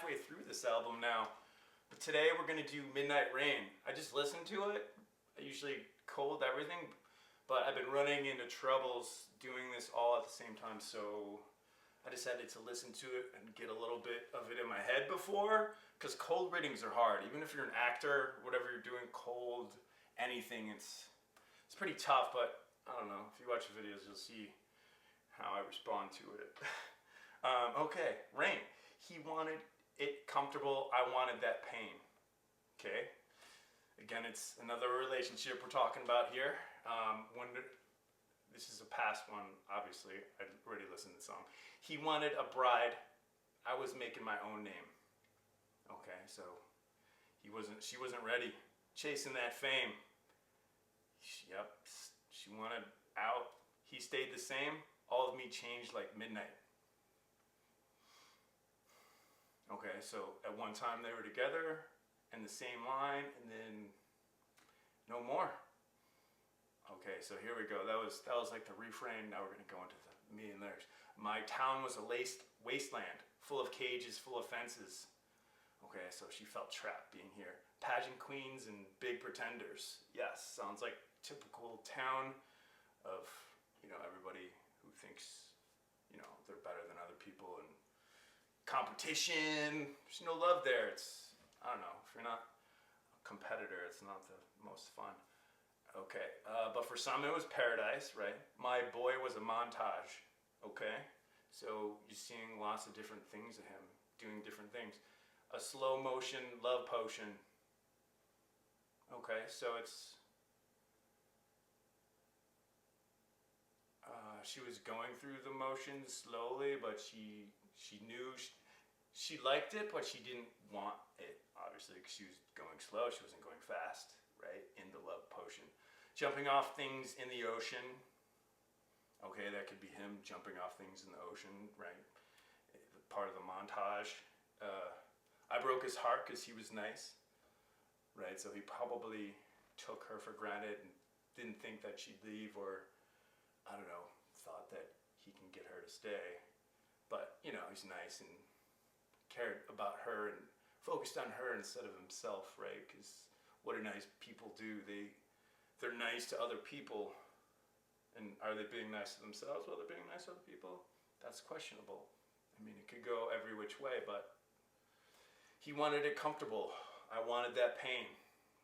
halfway through this album now. But today we're going to do Midnight Rain. I just listened to it. I usually cold everything, but I've been running into troubles doing this all at the same time, so I decided to listen to it and get a little bit of it in my head before, because cold readings are hard. Even if you're an actor, whatever you're doing, cold, anything, it's pretty tough, but I don't know. If you watch the videos, you'll see how I respond to it. Okay, Rain. He wanted it comfortable, I wanted that pain. Okay? Again, it's another relationship we're talking about here. This is a past one, obviously. I'd already listened to the song. He wanted a bride, I was making my own name. Okay, so she wasn't ready. Chasing that fame. Yep, she wanted out. He stayed the same. All of me changed like midnight. Okay, so at one time they were together in the same line, and then no more. Okay, so here we go. That was like the refrain. Now we're gonna go into the me and lyrics. My town was a wasteland, full of cages, full of fences. Okay, so she felt trapped being here. Pageant queens and big pretenders. Yes, sounds like typical town of, everybody who thinks, they're better than other people, and competition. There's no love there. I don't know, if you're not a competitor, it's not the most fun. Okay, but for some it was paradise, right? My boy was a montage, okay? So you're seeing lots of different things of him doing different things. A slow motion love potion. Okay, so it's she was going through the motions slowly, but she knew she liked it, but she didn't want it, obviously, because she was going slow. She wasn't going fast, right? In the love potion. Jumping off things in the ocean. Okay, that could be him jumping off things in the ocean, right? Part of the montage. I broke his heart because he was nice, right? So he probably took her for granted and didn't think that she'd leave, or, I don't know, thought that he can get her to stay. But, he's nice and cared about her and focused on her instead of himself, right? Because what do nice people do? They're nice to other people. And are they being nice to themselves while they're being nice to other people? That's questionable. I mean, it could go every which way, but he wanted it comfortable. I wanted that pain,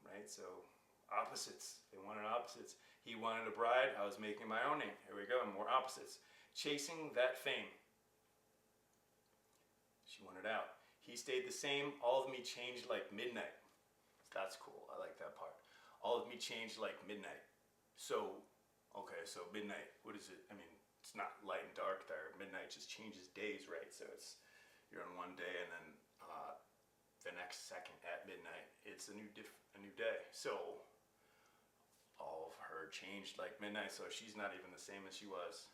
right? So opposites. They wanted opposites. He wanted a bride. I was making my own name. Here we go. More opposites. Chasing that fame. She wanted out. He stayed the same. All of me changed like midnight. That's cool. I like that part. All of me changed like midnight. So, okay, so midnight, what is it? I mean, it's not light and dark there. Midnight just changes days, right? So you're on one day, and then the next second at midnight, it's a new day. So all of her changed like midnight, so she's not even the same as she was,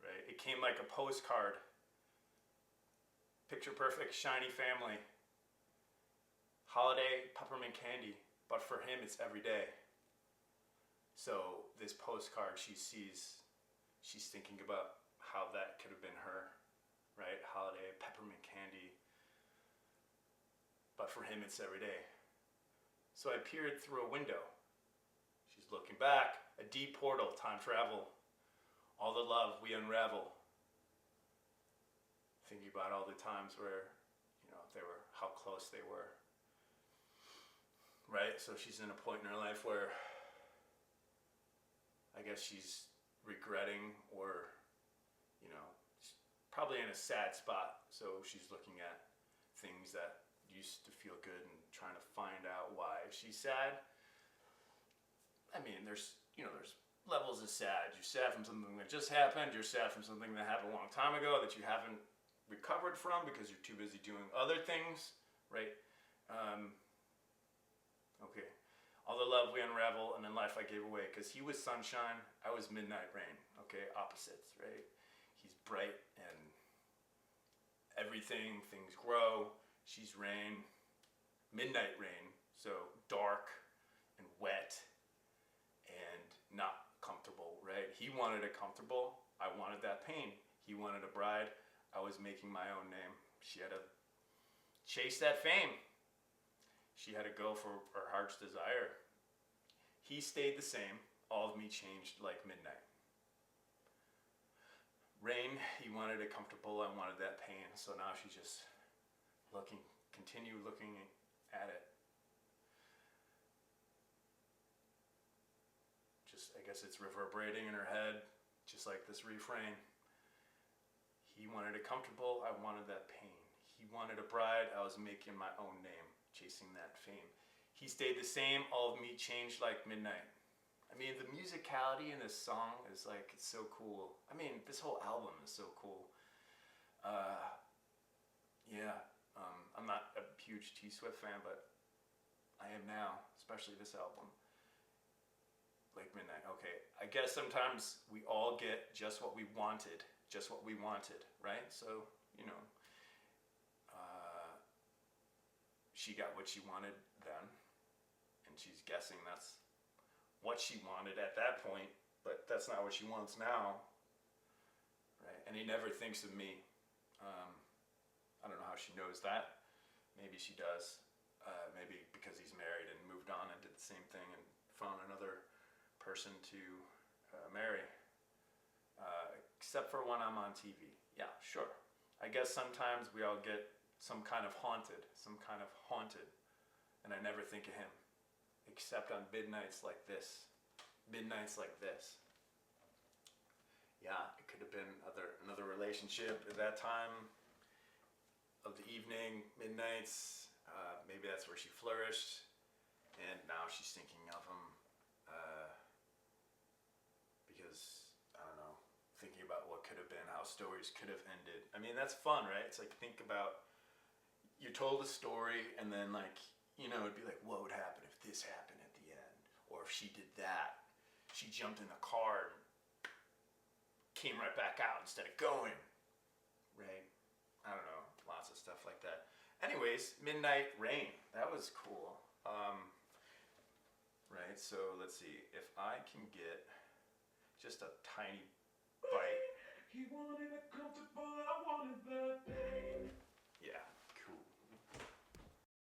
right? It came like a postcard. Picture perfect, shiny family. Holiday peppermint candy, but for him it's every day. So this postcard she sees, she's thinking about how that could have been her, right? Holiday peppermint candy, but for him it's every day. So I peered through a window. She's looking back, a deep portal, time travel. All the love we unravel. Thinking about all the times where, how close they were. Right? So she's in a point in her life where I guess she's regretting, or, she's probably in a sad spot. So she's looking at things that used to feel good and trying to find out why she's sad. I mean, there's levels of sad. You're sad from something that just happened. You're sad from something that happened a long time ago that you haven't recovered from because you're too busy doing other things, right? Okay. All the love we unravel, and in life I gave away, because he was sunshine, I was midnight rain. Okay, opposites, right? He's bright and everything, things grow. She's rain, midnight rain, so dark and wet and not comfortable, right? He wanted it comfortable. I wanted that pain. He wanted a bride. I was making my own name. She had a chase that fame. She had to go for her heart's desire. He stayed the same. All of me changed like midnight. Rain, he wanted it comfortable. I wanted that pain. So now she's just continue looking at it. Just, I guess it's reverberating in her head, just like this refrain. He wanted it comfortable. I wanted that pain. He wanted a bride. I was making my own name, chasing that fame. He stayed the same. All of me changed like midnight. I mean, the musicality in this song is like, it's so cool. I mean, this whole album is so cool. I'm not a huge T-Swift fan, but I am now, especially this album. Like midnight, okay. I guess sometimes we all get just what we wanted, right? So, you know, she got what she wanted then, and she's guessing that's what she wanted at that point, but that's not what she wants now, right? And he never thinks of me. I don't know how she knows that. Maybe she does. Maybe because he's married and moved on and did the same thing and found another person to marry. Except for when I'm on TV. Yeah, sure. I guess sometimes we all get some kind of haunted. And I never think of him. Except on midnights like this. Yeah, it could have been another relationship at that time of the evening, midnights. Maybe that's where she flourished, and now she's thinking of him because, I don't know, thinking about what could have been, how stories could have ended. I mean, that's fun, right? It's like, think about, you told a story, and then like, you know, it'd be like, what would happen if this happened at the end? Or if she did that, she jumped in the car and came right back out instead of going, right? I don't know, lots of stuff like that. Anyways, Midnight Rain, that was cool. Right, so let's see, if I can get just a tiny bite. He wanted it comfortable, I wanted the pain.